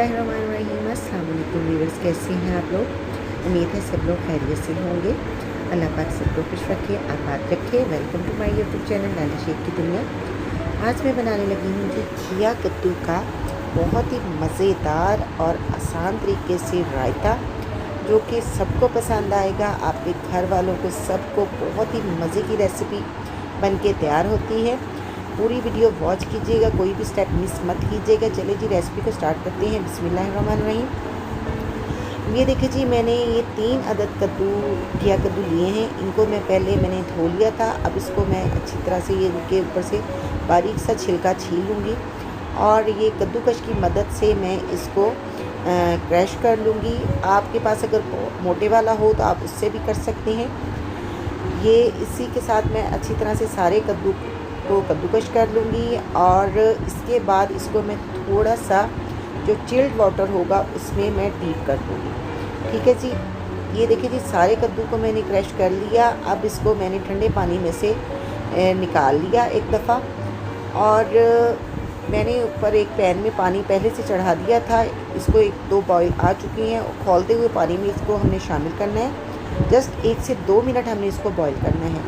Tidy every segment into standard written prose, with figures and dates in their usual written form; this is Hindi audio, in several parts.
बिस्मिल्लाहिर्रहमानिर्रहीम। अस्सलाम वालेकुम व्यूअर्स, कैसे हैं आप लोग? उम्मीद है सब लोग खैरियत से होंगे। अल्लाह पाक सबको खुश रखे, आबाद रखे। Welcome to my YouTube channel Lali Shaikh की दुनिया। आज मैं बनाने लगी हूँ जी घिया कद्दू का बहुत ही मज़ेदार और आसान तरीके से रायता, जो कि सबको पसंद आएगा। आपके घर वालों को सबको बहुत ही मज़े की रेसिपी बन के तैयार होती है। पूरी वीडियो वॉच कीजिएगा, कोई भी स्टेप मिस मत कीजिएगा। चलिए जी रेसिपी को स्टार्ट करते हैं। बिस्मिल्लाहिर्रहमानिर्रहीम। ये देखिए जी, मैंने ये 3 अदद घिया कद्दू लिए हैं। इनको मैंने धो लिया था। अब इसको मैं अच्छी तरह से ये इनके ऊपर से बारीक सा छिलका छील लूँगी और ये कद्दूकश की मदद से मैं इसको क्रश कर लूँगी। आपके पास अगर मोटे वाला हो तो आप उससे भी कर सकते हैं। ये इसी के साथ मैं अच्छी तरह से सारे कद्दू को कद्दूकश कर लूँगी और इसके बाद इसको मैं थोड़ा सा जो चिल्ड वाटर होगा उसमें मैं डीप कर दूँगी। ठीक है जी। ये देखिए जी, सारे कद्दू को मैंने क्रश कर लिया। अब इसको मैंने ठंडे पानी में से निकाल लिया एक दफ़ा और मैंने ऊपर एक पैन में पानी पहले से चढ़ा दिया था। इसको 1-2 बॉयल आ चुकी हैं। खौलते हुए पानी में इसको हमने शामिल करना है। जस्ट 1 से 2 मिनट हमने इसको बॉयल करना है।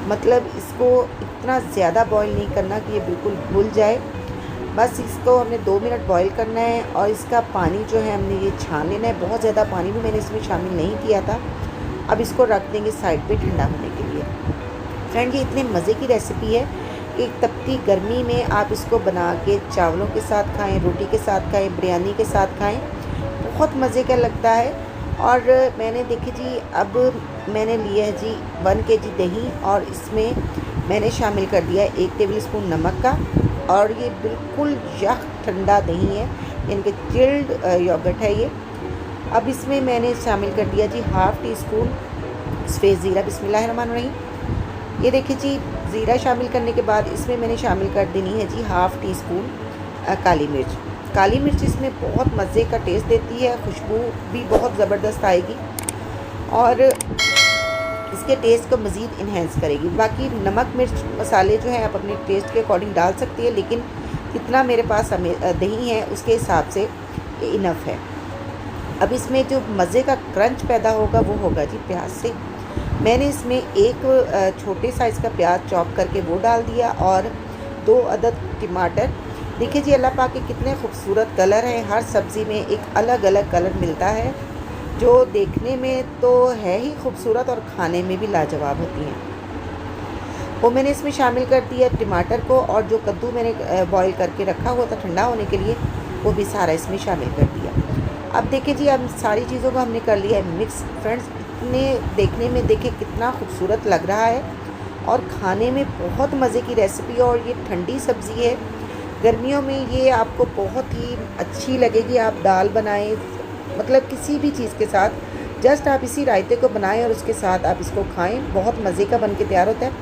मतलब इसको इतना ज़्यादा बॉयल नहीं करना कि ये बिल्कुल घुल जाए। बस इसको हमने 2 मिनट बॉयल करना है और इसका पानी जो है हमने ये छान लेना है। बहुत ज़्यादा पानी भी मैंने इसमें शामिल नहीं किया था। अब इसको रख देंगे साइड पे ठंडा होने के लिए। फ्रेंड, ये इतने मज़े की रेसिपी है कि तपती गर्मी में आप इसको बना के चावलों के साथ खाएँ, रोटी के साथ खाएँ, बिरयानी के साथ खाएँ। बहुत मज़े का लगता है। और मैंने देखिए जी, अब मैंने लिया है जी 1 kg दही और इसमें मैंने शामिल कर दिया है 1 टेबलस्पून नमक का। और ये बिल्कुल यख ठंडा दही है, यानी कि चिल्ड योगर्ट है ये। अब इसमें मैंने शामिल कर दिया जी 1/2 टीस्पून सफ़ेद ज़ीरा। बिस्मिल्लाहिर्रहमानिर्रहीम। ये देखिए जी, ज़ीरा शामिल करने के बाद इसमें मैंने शामिल कर देनी है जी 1/2 टीस्पून काली मिर्च। काली मिर्च इसमें बहुत मज़े का टेस्ट देती है, खुशबू भी बहुत ज़बरदस्त आएगी और इसके टेस्ट को मज़ीद इन्हेंस करेगी। बाकी नमक मिर्च मसाले जो हैं आप अपने टेस्ट के अकॉर्डिंग डाल सकती है, लेकिन जितना मेरे पास दही है उसके हिसाब से इनफ है। अब इसमें जो मज़े का क्रंच पैदा होगा वो होगा जी प्याज से। मैंने इसमें एक छोटे साइज़ का प्याज चॉप करके वो डाल दिया और 2 अदद टमाटर। देखिए जी, अल्लाह पाक के कितने खूबसूरत कलर हैं। हर सब्ज़ी में एक अलग अलग कलर मिलता है जो देखने में तो है ही खूबसूरत और खाने में भी लाजवाब होती हैं। वो मैंने इसमें शामिल कर दिया टमाटर को और जो कद्दू मैंने बॉईल करके रखा हुआ था ठंडा होने के लिए, वो भी सारा इसमें शामिल कर दिया। अब देखिए जी, अब सारी चीज़ों को हमने कर लिया है मिक्स। फ्रेंड्स, इतने देखने में देखिए कितना खूबसूरत लग रहा है और खाने में बहुत मज़े की रेसिपी। और ये ठंडी सब्ज़ी है, गर्मियों में ये आपको बहुत ही अच्छी लगेगी। आप दाल बनाएं, मतलब किसी भी चीज़ के साथ, जस्ट आप इसी रायते को बनाएं और उसके साथ आप इसको खाएं। बहुत मज़े का बन के तैयार होता है।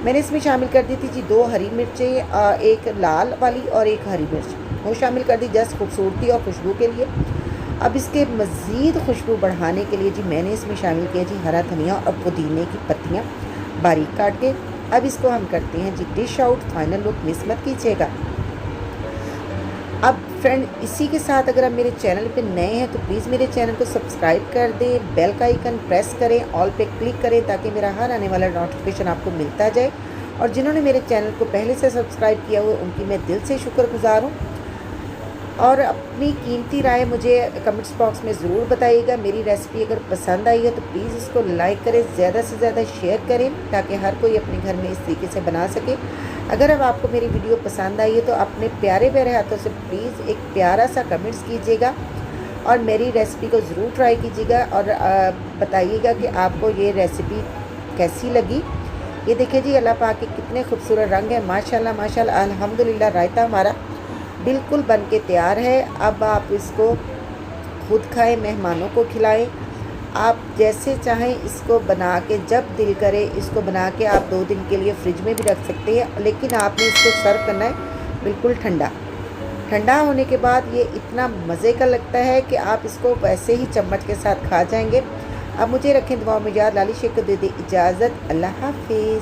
मैंने इसमें शामिल कर दी थी जी 2 हरी मिर्चें, एक लाल वाली और एक हरी मिर्च, वो शामिल कर दी जस्ट खूबसूरती और खुशबू के लिए। अब इसके मज़ीद खुशबू बढ़ाने के लिए जी मैंने इसमें शामिल किया जी हरा धनिया और पुदीने की पत्तियाँ बारीक काट के। अब इसको हम करते हैं जी dish out. Final look miss मत कीजिएगा। अब फ्रेंड, इसी के साथ अगर आप मेरे चैनल पे नए हैं तो प्लीज़ मेरे चैनल को सब्सक्राइब कर दें, बेल का आइकन प्रेस करें, ऑल पे क्लिक करें ताकि मेरा हर आने वाला नोटिफिकेशन आपको मिलता जाए। और जिन्होंने मेरे चैनल को पहले से सब्सक्राइब किया हुआ उनकी मैं दिल से शुक्रगुजार हूँ। और अपनी कीमती राय मुझे कमेंट्स बॉक्स में ज़रूर बताइएगा। मेरी रेसिपी अगर पसंद आई है तो प्लीज़ इसको लाइक करें, ज़्यादा से ज़्यादा शेयर करें ताकि हर कोई अपने घर में इस तरीके से बना सके। अगर अब आपको मेरी वीडियो पसंद आई है तो अपने प्यारे प्यारे हाथों से प्लीज़ एक प्यारा सा कमेंट्स कीजिएगा और मेरी रेसिपी को ज़रूर ट्राई कीजिएगा और बताइएगा कि आपको ये रेसिपी कैसी लगी। ये देखिए जी, अल्लाह पाक के कितने खूबसूरत रंग हैं। माशाल्लाह माशाल्लाह, अल्हम्दुलिल्लाह। रायता हमारा बिल्कुल बन के तैयार है। अब आप इसको खुद खाएं, मेहमानों को खिलाएं। आप जैसे चाहें इसको बना के, जब दिल करे इसको बना के आप 2 दिन के लिए फ्रिज में भी रख सकते हैं, लेकिन आपने इसको सर्व करना है बिल्कुल ठंडा। ठंडा होने के बाद ये इतना मज़े का लगता है कि आप इसको वैसे ही चम्मच के साथ खा जाएंगे। अब मुझे रखें दुआ में याद। लाली शेख को दे दे इजाज़त। अल्लाह हाफिज़।